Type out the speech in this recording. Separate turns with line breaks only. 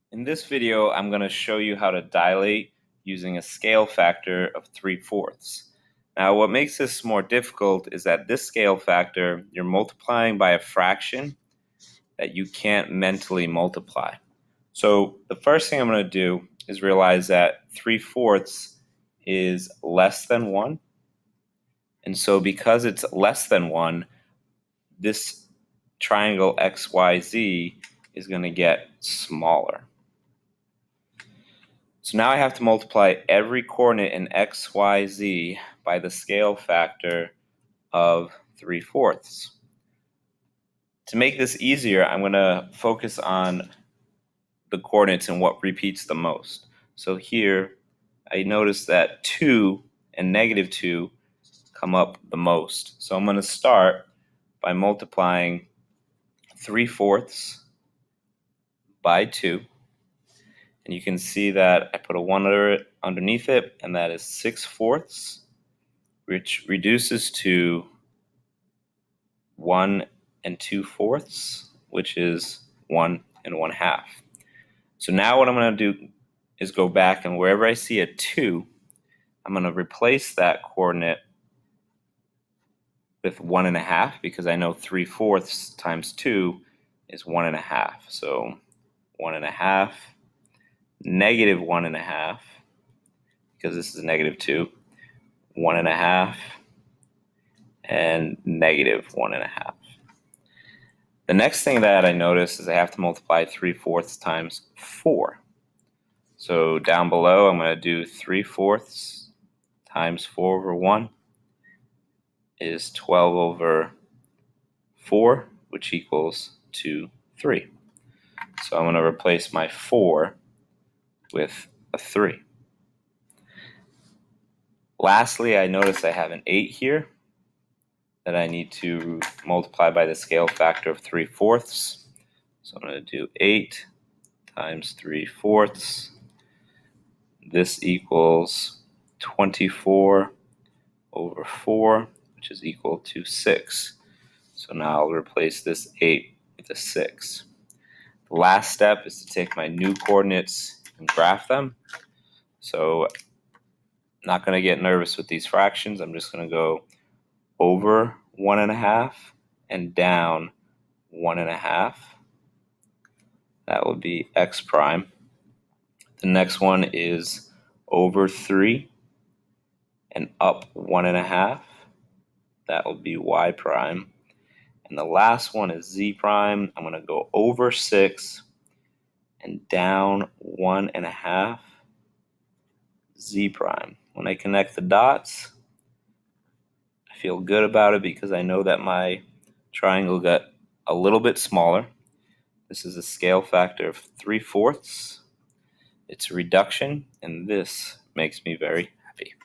In this video, I'm going to show you how to dilate using a scale factor of 3/4. Now, what makes this more difficult is that this scale factor, you're multiplying by a fraction that you can't mentally multiply. So the first thing I'm going to do is realize that 3/4 is less than 1. And so because it's less than 1, this triangle XYZ is going to get smaller. So now I have to multiply every coordinate in x, y, z by the scale factor of 3/4. To make this easier, I'm going to focus on the coordinates and what repeats the most. So here, I notice that 2 and -2 come up the most. So I'm going to start by multiplying 3/4 by 2. And you can see that I put a 1 underneath it, and that is 6/4, which reduces to 1 2/4, which is 1 1/2. So now what I'm going to do is go back, and wherever I see a 2, I'm going to replace that coordinate with 1 1/2, because I know 3/4 times 2 is 1 1/2. So 1 1/2, negative 1 1/2, because this is -2, 1 1/2, and negative 1 1/2. The next thing that I notice is I have to multiply 3/4 times 4. So down below, I'm going to do 3/4 times 4 over 1 is 12 over 4, which equals 3. So I'm going to replace my 4 with a 3. Lastly, I notice I have an 8 here that I need to multiply by the scale factor of 3/4. So I'm going to do 8 times 3/4. This equals 24 over 4, which is equal to 6. So now I'll replace this 8 with a 6. The last step is to take my new coordinates and graph them. So I'm not going to get nervous with these fractions. I'm just going to go over 1 1/2 and down 1 1/2. That would be x prime. The next one is over 3 and up 1 1/2. That will be y prime. And the last one is z prime. I'm going to go over 6 and down 1 1/2 z prime. When I connect the dots, I feel good about it because I know that my triangle got a little bit smaller. This is a scale factor of 3/4. It's a reduction, and this makes me very happy.